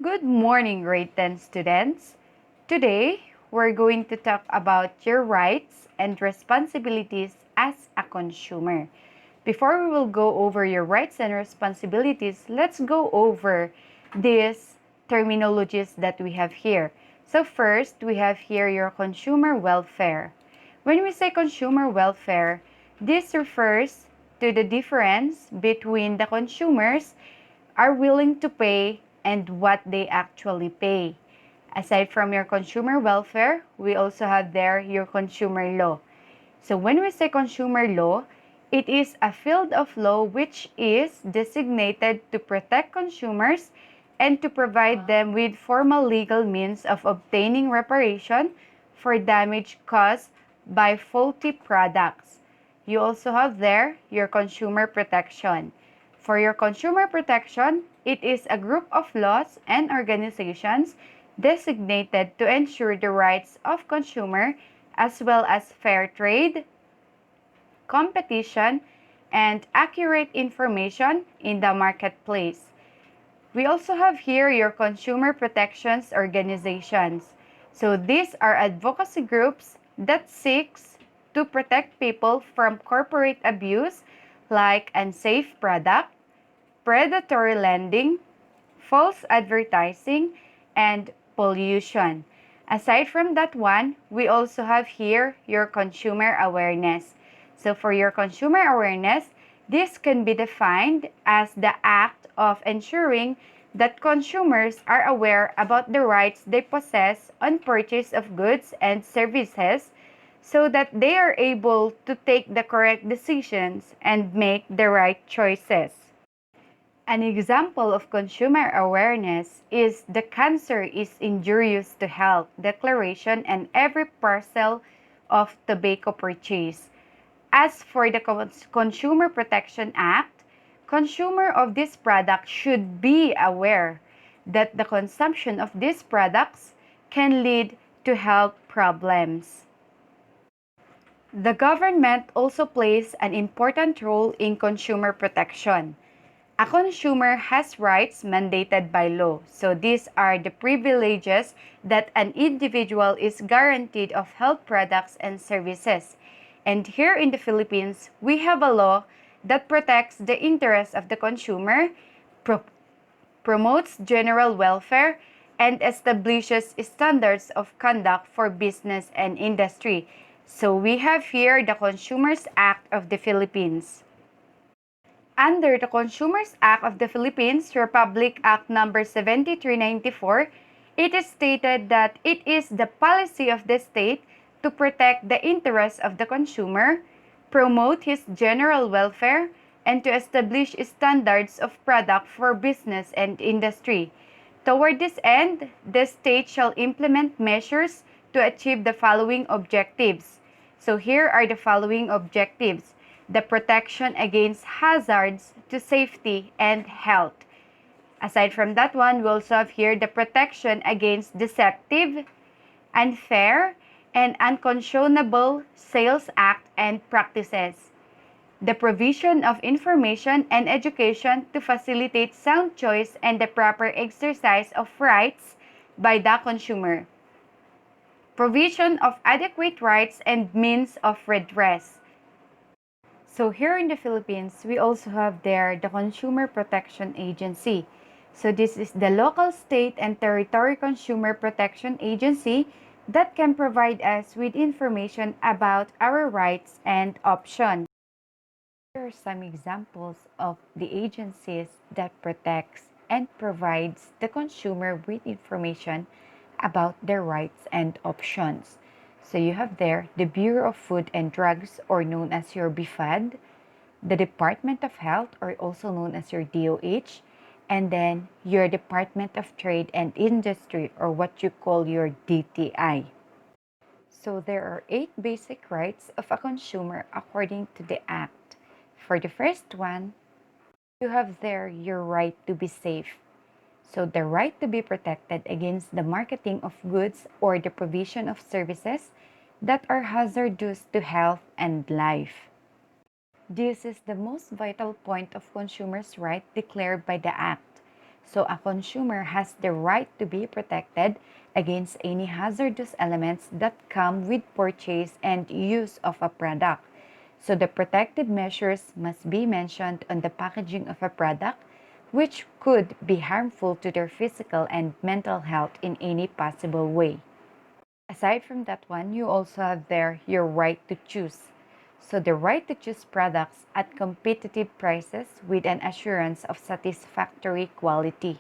Good morning, grade 10 students. Today, we're going to talk about your rights and responsibilities as a consumer. Before we will go over your rights and responsibilities, let's go over these terminologies that we have here. So first, we have here your consumer welfare. When we say consumer welfare, this refers to the difference between the consumers are willing to pay and what they actually pay. Aside from your consumer welfare, we also have there your consumer law. So when we say consumer law, it is a field of law which is designated to protect consumers and to provide them with formal legal means of obtaining reparation for damage caused by faulty products. You also have there your consumer protection. For your consumer protection, it is a group of laws and organizations designated to ensure the rights of consumer as well as fair trade, competition, and accurate information in the marketplace. We also have here your consumer protections organizations. So these are advocacy groups that seeks to protect people from corporate abuse like unsafe product, predatory lending, false advertising, and pollution. Aside from that one, we also have here your consumer awareness. So for your consumer awareness, this can be defined as the act of ensuring that consumers are aware about the rights they possess on purchase of goods and services so that they are able to take the correct decisions and make the right choices. An example of consumer awareness is the cancer is injurious to health declaration and every parcel of tobacco purchase. As for the Consumer Protection Act, consumer of this product should be aware that the consumption of these products can lead to health problems. The government also plays an important role in consumer protection. A consumer has rights mandated by law. So these are the privileges that an individual is guaranteed of health products and services. And here in the Philippines, we have a law that protects the interests of the consumer, promotes general welfare, and establishes standards of conduct for business and industry. So we have here the Consumers Act of the Philippines. Under the Consumers Act of the Philippines, Republic Act number 7394, it is stated that it is the policy of the state to protect the interests of the consumer, promote his general welfare, and to establish standards of product for business and industry. Toward this end, the state shall implement measures to achieve the following objectives. So here are the following objectives: the protection against hazards to safety and health. Aside from that one, we also have here the protection against deceptive, unfair, and unconscionable sales act and practices. The provision of information and education to facilitate sound choice and the proper exercise of rights by the consumer. Provision of adequate rights and means of redress. So here in the Philippines, we also have there the Consumer Protection Agency. So this is the local, state, and territory consumer protection agency that can provide us with information about our rights and options. Here are some examples of the agencies that protects and provides the consumer with information about their rights and options. So you have there the Bureau of Food and Drugs, or known as your BFAD, the Department of Health, or also known as your DOH, and then your Department of Trade and Industry, or what you call your DTI. So there are 8 basic rights of a consumer according to the Act. For the first one, you have there your right to be safe. So the right to be protected against the marketing of goods or the provision of services that are hazardous to health and life. This is the most vital point of consumers' right declared by the Act. So a consumer has the right to be protected against any hazardous elements that come with purchase and use of a product. So the protective measures must be mentioned on the packaging of a product, which could be harmful to their physical and mental health in any possible way. Aside from that one, you also have there your right to choose. So the right to choose products at competitive prices with an assurance of satisfactory quality.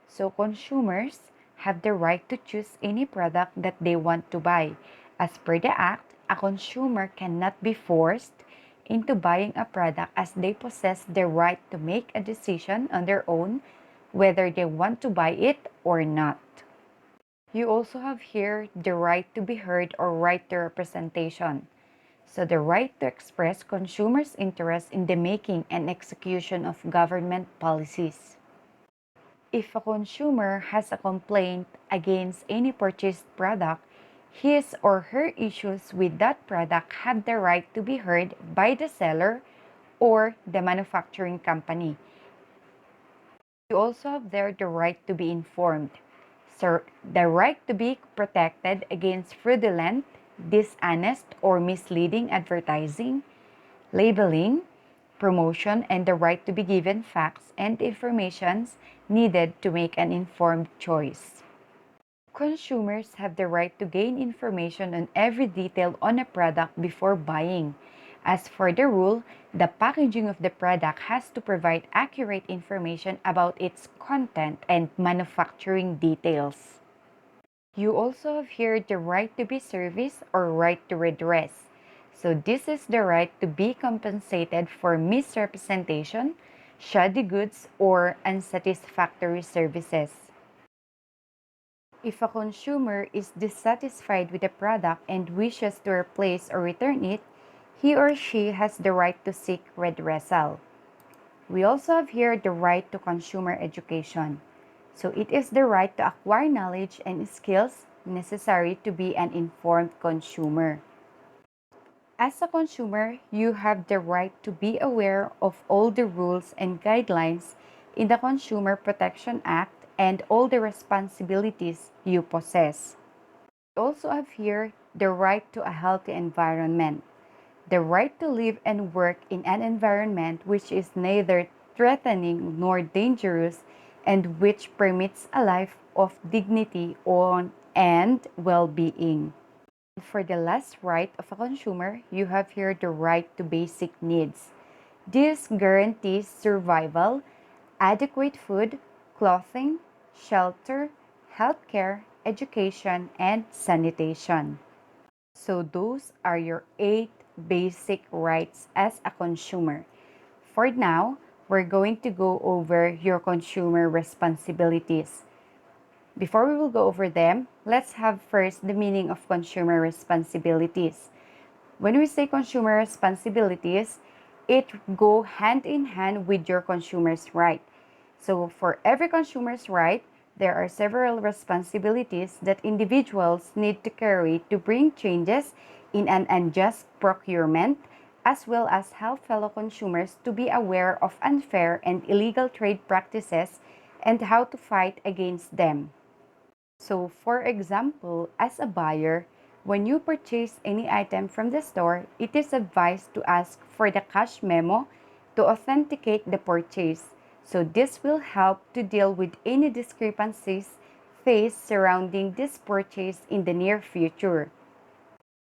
So consumers have the right to choose any product that they want to buy. As per the Act, a consumer cannot be forced into buying a product as they possess the right to make a decision on their own whether they want to buy it or not. You also have here the right to be heard or right to representation. So the right to express consumers' interest in the making and execution of government policies. If a consumer has a complaint against any purchased product, his or her issues with that product have the right to be heard by the seller or the manufacturing company. You also have there the right to be informed. So the right to be protected against fraudulent, dishonest, or misleading advertising, labeling, promotion, and the right to be given facts and informations needed to make an informed choice. Consumers have the right to gain information on every detail on a product before buying. As for the rule, the packaging of the product has to provide accurate information about its content and manufacturing details. You also have here the right to be serviced or right to redress. So this is the right to be compensated for misrepresentation, shoddy goods, or unsatisfactory services. If a consumer is dissatisfied with a product and wishes to replace or return it, he or she has the right to seek redressal. We also have here the right to consumer education. So it is the right to acquire knowledge and skills necessary to be an informed consumer. As a consumer, you have the right to be aware of all the rules and guidelines in the Consumer Protection Act and all the responsibilities you possess. We also have here the right to a healthy environment. The right to live and work in an environment which is neither threatening nor dangerous and which permits a life of dignity and well-being. For the last right of a consumer, you have here the right to basic needs. This guarantees survival, adequate food, clothing, shelter, healthcare, education, and sanitation. So those are your 8 basic rights as a consumer. For now, we're going to go over your consumer responsibilities. Before we will go over them, let's have first the meaning of consumer responsibilities. When we say consumer responsibilities, it go hand in hand with your consumer's right. So for every consumer's right, there are several responsibilities that individuals need to carry to bring changes in an unjust procurement, as well as help fellow consumers to be aware of unfair and illegal trade practices and how to fight against them. So, for example, as a buyer, when you purchase any item from the store, it is advised to ask for the cash memo to authenticate the purchase. So, this will help to deal with any discrepancies faced surrounding this purchase in the near future.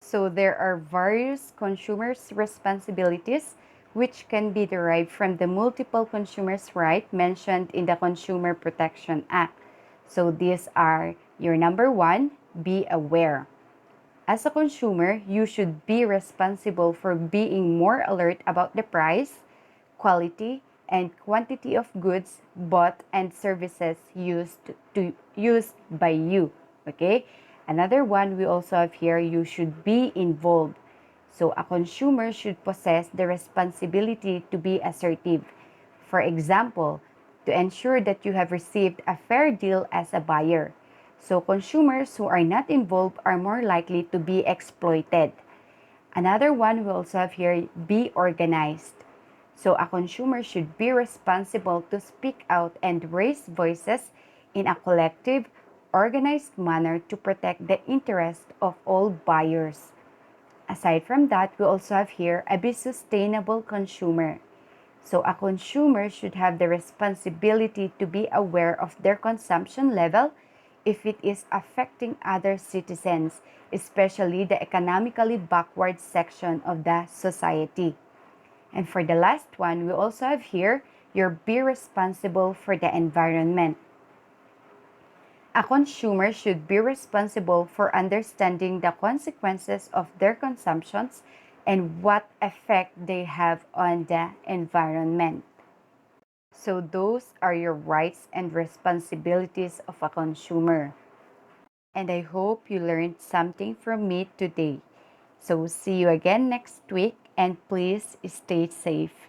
So, there are various consumers' responsibilities which can be derived from the multiple consumers' rights mentioned in the Consumer Protection Act. So these are your number one, be aware. As a consumer, you should be responsible for being more alert about the price, quality, and quantity of goods bought and services used by you. Okay? Another one we also have here, you should be involved. So a consumer should possess the responsibility to be assertive. For example, to ensure that you have received a fair deal as a buyer. So consumers who are not involved are more likely to be exploited. Another one we also have here, be organized. So a consumer should be responsible to speak out and raise voices in a collective, organized manner to protect the interest of all buyers. Aside from that, we also have here a be sustainable consumer. So a consumer should have the responsibility to be aware of their consumption level if it is affecting other citizens, especially the economically backward section of the society. And for the last one, we also have here your be responsible for the environment. A consumer should be responsible for understanding the consequences of their consumptions and what effect they have on the environment. So those are your rights and responsibilities of a consumer. And I hope you learned something from me today. So see you again next week and please stay safe.